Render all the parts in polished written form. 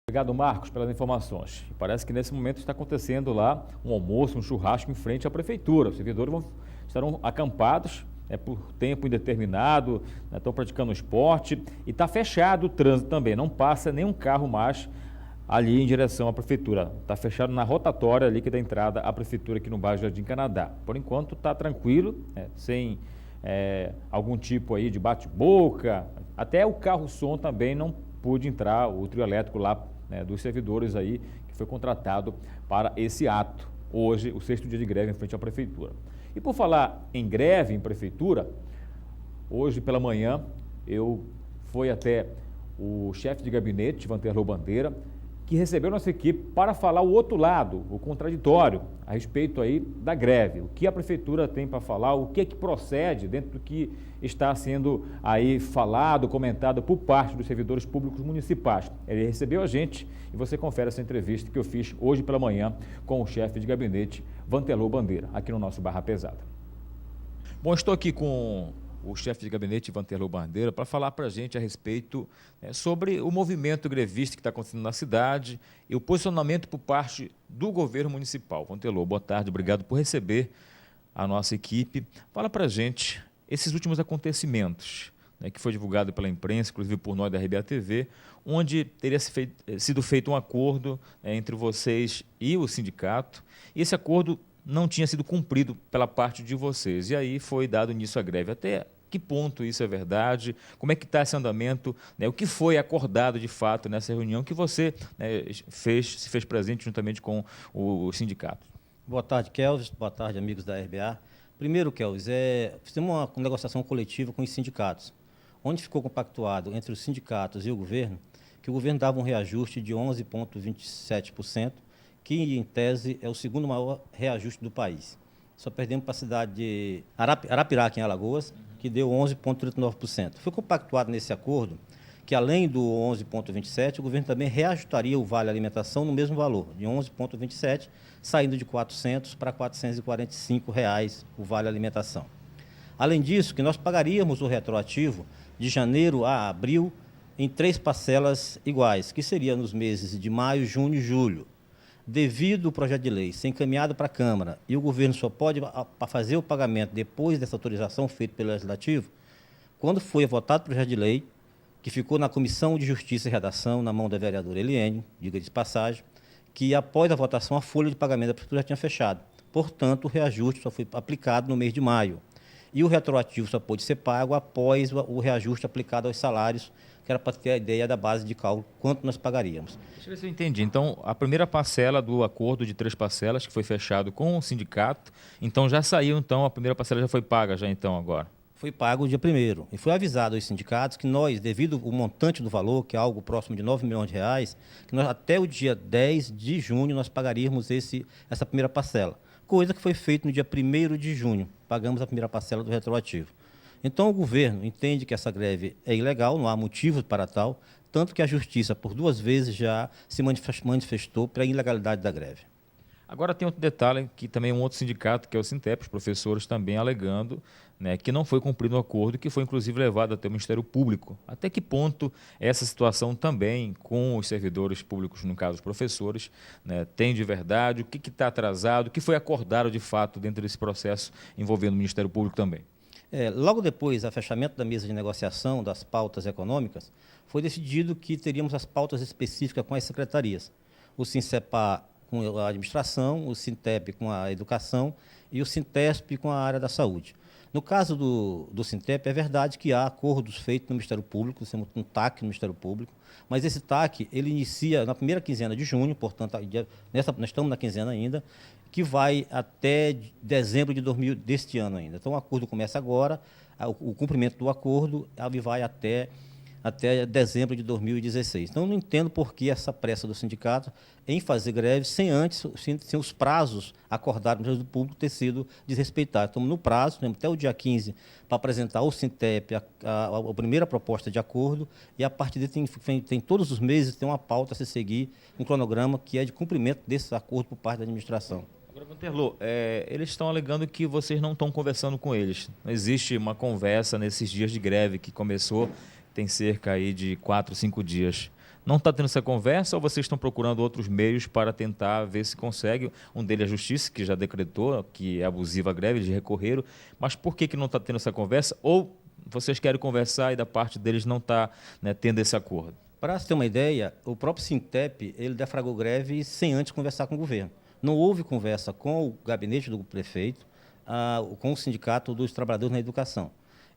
Obrigado, Marcos, pelas informações. Parece que nesse momento está acontecendo lá um almoço, um churrasco em frente à prefeitura. Os servidores estarão acampados por tempo indeterminado, estão praticando esporte e está fechado o trânsito também. Não passa nenhum carro mais ali em direção à prefeitura. Está fechado na rotatória ali que dá entrada à prefeitura aqui no bairro Jardim Canadá. Por enquanto está tranquilo, sem algum tipo aí de bate-boca. Até o carro-som também não pôde entrar, o trio elétrico lá, dos servidores aí, que foi contratado para esse ato. Hoje, o 6º dia de greve em frente à prefeitura. E por falar em greve em prefeitura, hoje pela manhã eu fui até o chefe de gabinete, Vanterlô Bandeira, que recebeu nossa equipe para falar o outro lado, o contraditório, a respeito aí da greve. O que a prefeitura tem para falar, o que é que procede dentro do que está sendo aí falado, comentado por parte dos servidores públicos municipais. Ele recebeu a gente e você confere essa entrevista que eu fiz hoje pela manhã com o chefe de gabinete, Vanterlô Bandeira, aqui no nosso Barra Pesada. Bom, estou aqui com o chefe de gabinete, Vanterlô Bandeira, para falar para a gente a respeito sobre o movimento grevista que está acontecendo na cidade e o posicionamento por parte do governo municipal. Vanterlô, boa tarde, obrigado por receber a nossa equipe. Fala para a gente esses últimos acontecimentos, que foi divulgado pela imprensa, inclusive por nós da RBA TV, onde teria sido feito um acordo entre vocês e o sindicato, e esse acordo não tinha sido cumprido pela parte de vocês. E aí foi dado início à greve. Até que ponto isso é verdade? Como é que está esse andamento? O que foi acordado de fato nessa reunião que você se fez presente juntamente com o sindicato? Boa tarde, Kelvis. Boa tarde, amigos da RBA. Primeiro, Kelvis, fizemos uma negociação coletiva com os sindicatos, onde ficou compactuado entre os sindicatos e o governo que o governo dava um reajuste de 11,27%, que, em tese, é o segundo maior reajuste do país. Só perdemos para a cidade de Arapiraca, em Alagoas, que deu 11,39%. Foi compactuado nesse acordo que, além do 11,27%, o governo também reajustaria o vale alimentação no mesmo valor, de 11,27%, saindo de R$ 400 para R$ 445 o vale alimentação. Além disso, que nós pagaríamos o retroativo de janeiro a abril em 3 parcelas iguais, que seria nos meses de maio, junho e julho. Devido o projeto de lei ser encaminhado para a Câmara e o governo só pode fazer o pagamento depois dessa autorização feita pelo Legislativo, quando foi votado o projeto de lei, que ficou na Comissão de Justiça e Redação, na mão da vereadora Eliene, diga de passagem, que após a votação a folha de pagamento da prefeitura já tinha fechado. Portanto, o reajuste só foi aplicado no mês de maio. E o retroativo só pôde ser pago após o reajuste aplicado aos salários, que era para ter a ideia da base de cálculo, quanto nós pagaríamos. Deixa eu ver se eu entendi. Então, a primeira parcela do acordo de 3 parcelas, que foi fechado com o sindicato, então já saiu, então, a primeira parcela já foi paga, já então, agora? Foi pago o dia 1º. E foi avisado aos sindicatos que nós, devido ao montante do valor, que é algo próximo de R$ 9 milhões, que nós, até o dia 10 de junho nós pagaríamos essa primeira parcela. Coisa que foi feita no dia 1º de junho. Pagamos a primeira parcela do retroativo. Então, o governo entende que essa greve é ilegal, não há motivos para tal, tanto que a Justiça, por 2 vezes, já se manifestou pela ilegalidade da greve. Agora tem outro detalhe, que também um outro sindicato, que é o Sintep, os professores também alegando que não foi cumprido o acordo, que foi inclusive levado até o Ministério Público. Até que ponto essa situação também com os servidores públicos, no caso os professores, tem de verdade, o que está atrasado, o que foi acordado de fato dentro desse processo envolvendo o Ministério Público também? Logo depois do fechamento da mesa de negociação das pautas econômicas, foi decidido que teríamos as pautas específicas com as secretarias. O Sincepa com a administração, o Sintep com a educação e o Sintesp com a área da saúde. No caso do Sintep, é verdade que há acordos feitos no Ministério Público, temos um TAC no Ministério Público, mas esse TAC ele inicia na primeira quinzena de junho, portanto, nós estamos na quinzena ainda, que vai até dezembro deste ano ainda. Então, o acordo começa agora, o cumprimento do acordo vai até dezembro de 2016. Então, eu não entendo por que essa pressa do sindicato em fazer greve sem os prazos acordados no Ministério Público ter sido desrespeitados. Estamos no prazo, temos até o dia 15 para apresentar ao Sintep a primeira proposta de acordo e, a partir dele, tem todos os meses tem uma pauta a se seguir, um cronograma que é de cumprimento desse acordo por parte da administração. Agora, Vanterlô, eles estão alegando que vocês não estão conversando com eles. Não existe uma conversa nesses dias de greve que começou, tem cerca aí de 4, 5 dias. Não está tendo essa conversa ou vocês estão procurando outros meios para tentar ver se consegue? Um deles é a Justiça, que já decretou que é abusiva a greve, eles recorreram. Mas por que não está tendo essa conversa? Ou vocês querem conversar e da parte deles não está, né, tendo esse acordo? Para se ter uma ideia, o próprio Sintep, ele deflagrou greve sem antes conversar com o governo. Não houve conversa com o gabinete do prefeito, com o Sindicato dos Trabalhadores na Educação.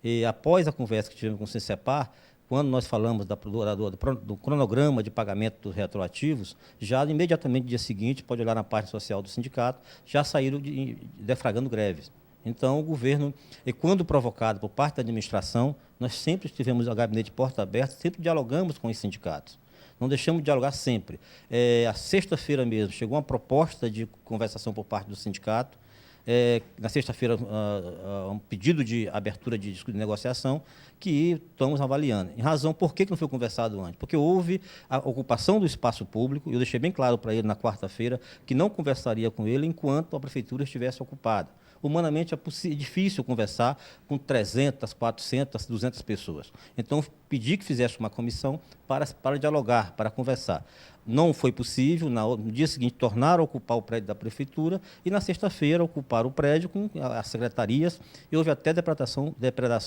E após a conversa que tivemos com o Sincepar, quando nós falamos do cronograma de pagamento dos retroativos, já imediatamente no dia seguinte, pode olhar na parte social do sindicato, já saíram deflagrando greves. Então, o governo, e quando provocado por parte da administração, nós sempre tivemos o gabinete de porta aberta, sempre dialogamos com os sindicatos. Não deixamos de dialogar sempre. A sexta-feira mesmo, chegou uma proposta de conversação por parte do sindicato. Na sexta-feira, um pedido de abertura de negociação que estamos avaliando. Em razão, por que não foi conversado antes? Porque houve a ocupação do espaço público, e eu deixei bem claro para ele na quarta-feira que não conversaria com ele enquanto a prefeitura estivesse ocupada. Humanamente é difícil conversar com 300, 400, 200 pessoas. Então, pedi que fizesse uma comissão para dialogar, para conversar. Não foi possível, no dia seguinte, tornaram a ocupar o prédio da prefeitura e, na sexta-feira, ocuparam o prédio com as secretarias e houve até depredação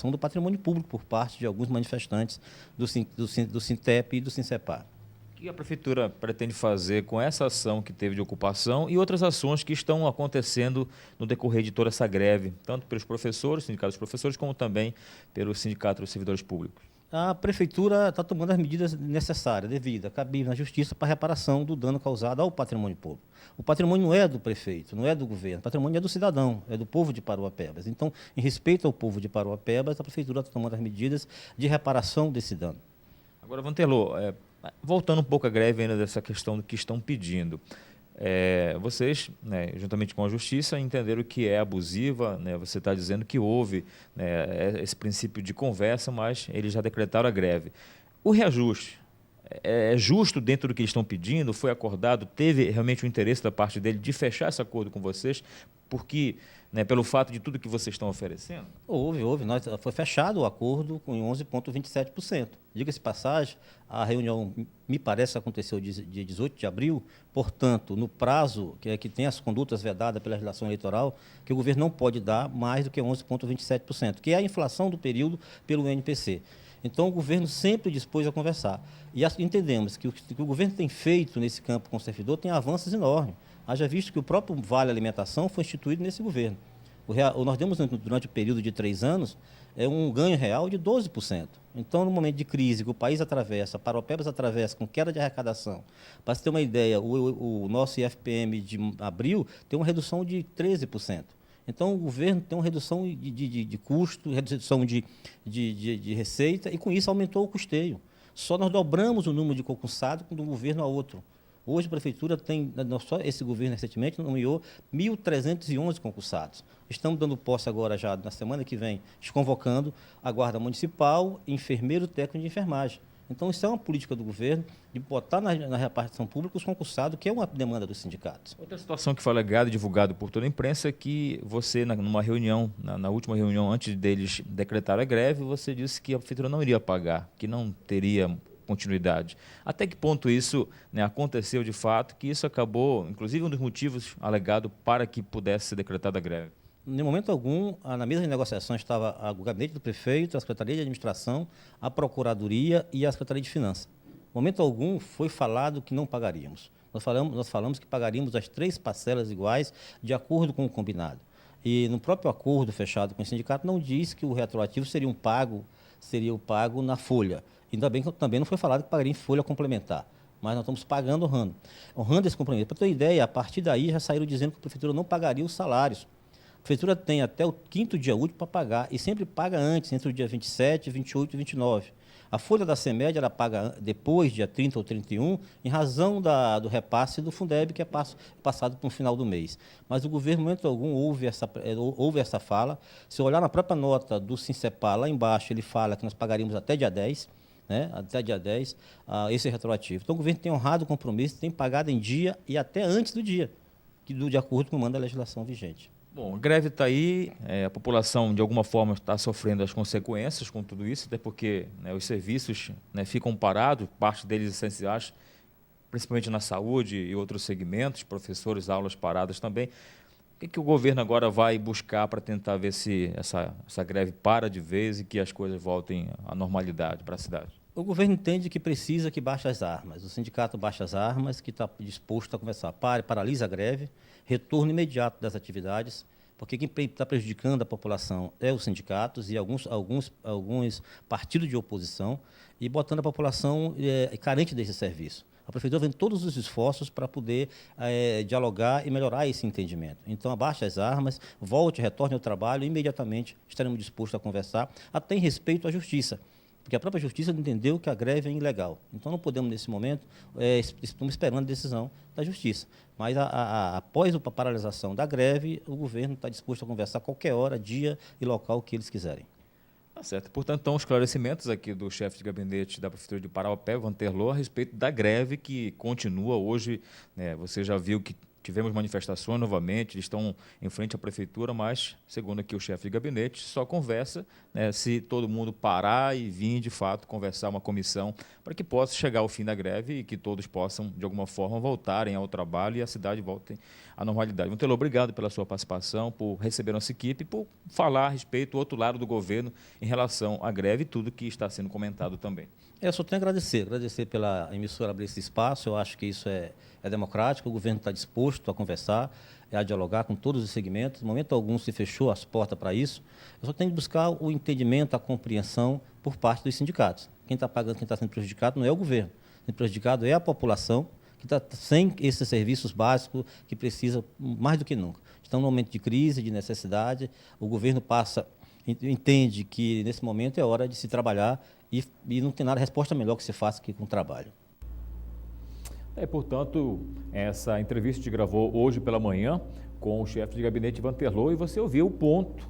do patrimônio público por parte de alguns manifestantes do Sintep e do Sincepar. O que a prefeitura pretende fazer com essa ação que teve de ocupação e outras ações que estão acontecendo no decorrer de toda essa greve, tanto pelos professores, sindicatos dos professores, como também pelo sindicato dos servidores públicos? A prefeitura está tomando as medidas necessárias, devidas, cabíveis na justiça para a reparação do dano causado ao patrimônio público. O patrimônio não é do prefeito, não é do governo, o patrimônio é do cidadão, é do povo de Paruapebas. Então, em respeito ao povo de Paruapebas, a prefeitura está tomando as medidas de reparação desse dano. Agora, Vanterlô, voltando um pouco à greve ainda dessa questão do que estão pedindo, vocês, né, juntamente com a Justiça, entenderam que é abusiva, né, você está dizendo que houve, né, esse princípio de conversa, mas eles já decretaram a greve. O reajuste é justo dentro do que eles estão pedindo? Foi acordado? Teve realmente o interesse da parte dele de fechar esse acordo com vocês? Porque, né, pelo fato de tudo que vocês estão oferecendo? Houve. Foi fechado o acordo com 11,27%. Diga-se de passagem, a reunião, me parece, aconteceu dia 18 de abril, portanto, no prazo que tem as condutas vedadas pela legislação eleitoral, que o governo não pode dar mais do que 11,27%, que é a inflação do período pelo INPC. Então, o governo sempre dispôs a conversar. E entendemos que o que o governo tem feito nesse campo com o servidor tem avanços enormes. Haja visto que o próprio Vale Alimentação foi instituído nesse governo. Nós demos, durante o período de 3 anos, um ganho real de 12%. Então, no momento de crise que o país atravessa, Paruapebas atravessa com queda de arrecadação, para você ter uma ideia, o nosso IFPM de abril tem uma redução de 13%. Então, o governo tem uma redução de custo, redução de receita, e com isso aumentou o custeio. Só nós dobramos o número de concursados de um governo a outro. Hoje a prefeitura tem, só esse governo recentemente nomeou 1.311 concursados. Estamos dando posse agora, já na semana que vem, convocando a Guarda Municipal, enfermeiro técnico de enfermagem. Então, isso é uma política do governo de botar na repartição pública os concursados, que é uma demanda dos sindicatos. Outra situação que foi alegada e divulgada por toda a imprensa é que você, numa reunião, na última reunião, antes deles decretar a greve, você disse que a prefeitura não iria pagar, que não teria continuidade. Até que ponto isso, né, aconteceu de fato, que isso acabou, inclusive um dos motivos alegado para que pudesse ser decretada a greve? Em momento algum, na mesa de negociação estava o gabinete do prefeito, a Secretaria de Administração, a Procuradoria e a Secretaria de Finanças. Em momento algum foi falado que não pagaríamos. Nós falamos que pagaríamos as 3 parcelas iguais de acordo com o combinado. E no próprio acordo fechado com o sindicato não diz que o retroativo seria pago na folha. Ainda bem que também não foi falado que pagaria em folha complementar. Mas nós estamos pagando honrando esse compromisso. Para ter uma ideia, a partir daí já saíram dizendo que a prefeitura não pagaria os salários. A prefeitura tem até o 5º dia útil para pagar, e sempre paga antes, entre o dia 27, 28 e 29. A folha da CEMED ela paga depois, dia 30 ou 31, em razão do repasse do Fundeb, que é passado para o final do mês. Mas o governo, em momento algum, houve essa fala. Se olhar na própria nota do Sincepar, lá embaixo, ele fala que nós pagaríamos até dia 10, né, até dia 10, esse retroativo. Então, o governo tem honrado o compromisso, tem pagado em dia e até antes do dia, de acordo com o mando da legislação vigente. Bom, a greve está aí, a população de alguma forma está sofrendo as consequências com tudo isso, até porque, né, os serviços, né, ficam parados, parte deles essenciais, principalmente na saúde e outros segmentos, professores, aulas paradas também. O que o governo agora vai buscar para tentar ver se essa greve para de vez e que as coisas voltem à normalidade para a cidade? O governo entende que precisa que baixe as armas. O sindicato baixa as armas, que está disposto a conversar. Paralisa a greve, retorno imediato das atividades, porque quem está prejudicando a população é os sindicatos e alguns partidos de oposição, e botando a população carente desse serviço. A prefeitura vem todos os esforços para poder dialogar e melhorar esse entendimento. Então, abaixe as armas, retorne ao trabalho, e imediatamente estaremos dispostos a conversar, até em respeito à justiça. Porque a própria justiça entendeu que a greve é ilegal. Então, não podemos, nesse momento, estamos esperando a decisão da justiça. Mas, após a paralisação da greve, o governo está disposto a conversar a qualquer hora, dia e local que eles quiserem. Tá certo. Portanto, então, esclarecimentos aqui do chefe de gabinete da Prefeitura de Parauapebas, Vanterlô, a respeito da greve que continua hoje, né? Você já viu que tivemos manifestações novamente, eles estão em frente à Prefeitura, mas, segundo aqui o chefe de gabinete, só conversa, né, se todo mundo parar e vir, de fato, conversar uma comissão para que possa chegar ao fim da greve e que todos possam, de alguma forma, voltarem ao trabalho e a cidade volte à normalidade. Vanterlô, obrigado pela sua participação, por receber nossa equipe e por falar a respeito do outro lado do governo em relação à greve e tudo que está sendo comentado também. Eu só tenho a agradecer pela emissora abrir esse espaço. Eu acho que isso é democrático, o governo está disposto a conversar, a dialogar com todos os segmentos. No momento algum se fechou as portas para isso. Eu só tenho que buscar o entendimento, a compreensão por parte dos sindicatos. Quem está pagando, quem está sendo prejudicado não é o governo. Sendo prejudicado é a população, que está sem esses serviços básicos, que precisa mais do que nunca. Estamos num momento de crise, de necessidade. O governo entende que nesse momento é hora de se trabalhar e não tem nada, resposta melhor que se faça que com o trabalho. Portanto, essa entrevista te gravou hoje pela manhã com o chefe de gabinete Vanterlô, e você ouviu o ponto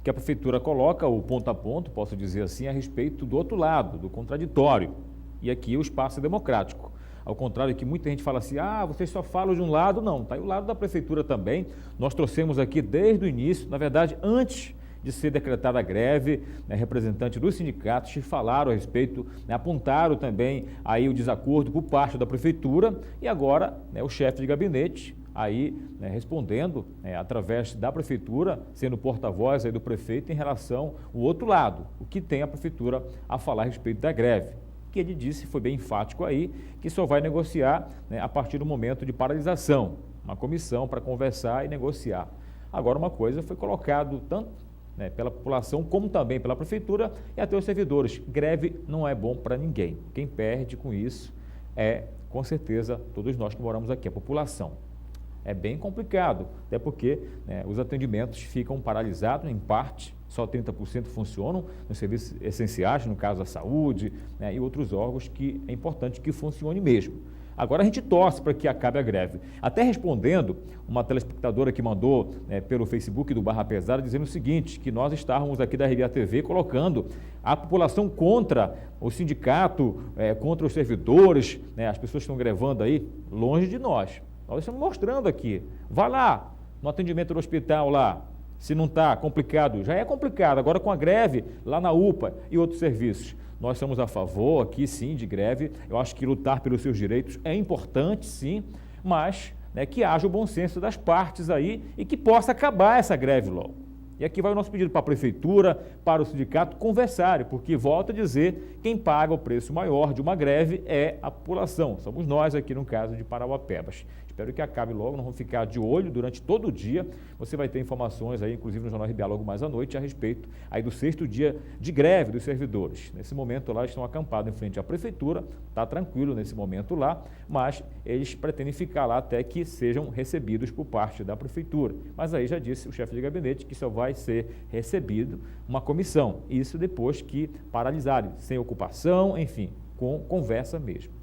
que a Prefeitura coloca, o ponto a ponto, posso dizer assim, a respeito do outro lado, do contraditório. E aqui o espaço é democrático. Ao contrário que muita gente fala assim, vocês só falam de um lado. Não, está aí o lado da Prefeitura também. Nós trouxemos aqui desde o início, na verdade, antes de ser decretada a greve, né, representantes dos sindicatos falaram a respeito, né, apontaram também aí o desacordo por parte da Prefeitura, e agora, né, o chefe de gabinete aí, né, respondendo, né, através da Prefeitura, sendo porta-voz aí do prefeito em relação ao outro lado, o que tem a Prefeitura a falar a respeito da greve. Que ele disse, foi bem enfático aí, que só vai negociar, né, a partir do momento de paralisação, uma comissão para conversar e negociar. Agora, uma coisa foi colocado tanto, né, pela população, como também pela Prefeitura e até os servidores. Greve não é bom para ninguém. Quem perde com isso é, com certeza, todos nós que moramos aqui, a população. É bem complicado, até porque, né, os atendimentos ficam paralisados, em parte, só 30% funcionam nos serviços essenciais, no caso da saúde, né, e outros órgãos que é importante que funcione mesmo. Agora a gente torce para que acabe a greve. Até respondendo uma telespectadora que mandou, né, pelo Facebook do Barra Pesada, dizendo o seguinte, que nós estávamos aqui da RBA TV colocando a população contra o sindicato, contra os servidores, né, as pessoas que estão grevando aí, longe de nós. Nós estamos mostrando aqui. Vá lá no atendimento do hospital lá, se não está complicado, já é complicado, agora com a greve lá na UPA e outros serviços. Nós estamos a favor aqui, sim, de greve. Eu acho que lutar pelos seus direitos é importante, sim, mas, né, que haja o bom senso das partes aí e que possa acabar essa greve logo. E aqui vai o nosso pedido para a Prefeitura, para o sindicato conversarem, porque, volto a dizer, quem paga o preço maior de uma greve é a população. Somos nós aqui no caso de Parauapebas. Espero que acabe logo, nós vamos ficar de olho durante todo o dia. Você vai ter informações aí, inclusive no Jornal RBA logo mais à noite, a respeito aí do 6º dia de greve dos servidores. Nesse momento lá estão acampados em frente à Prefeitura, está tranquilo nesse momento lá, mas eles pretendem ficar lá até que sejam recebidos por parte da Prefeitura. Mas aí já disse o chefe de gabinete que só vai ser recebido uma comissão, isso depois que paralisarem, sem ocupação, enfim, com conversa mesmo.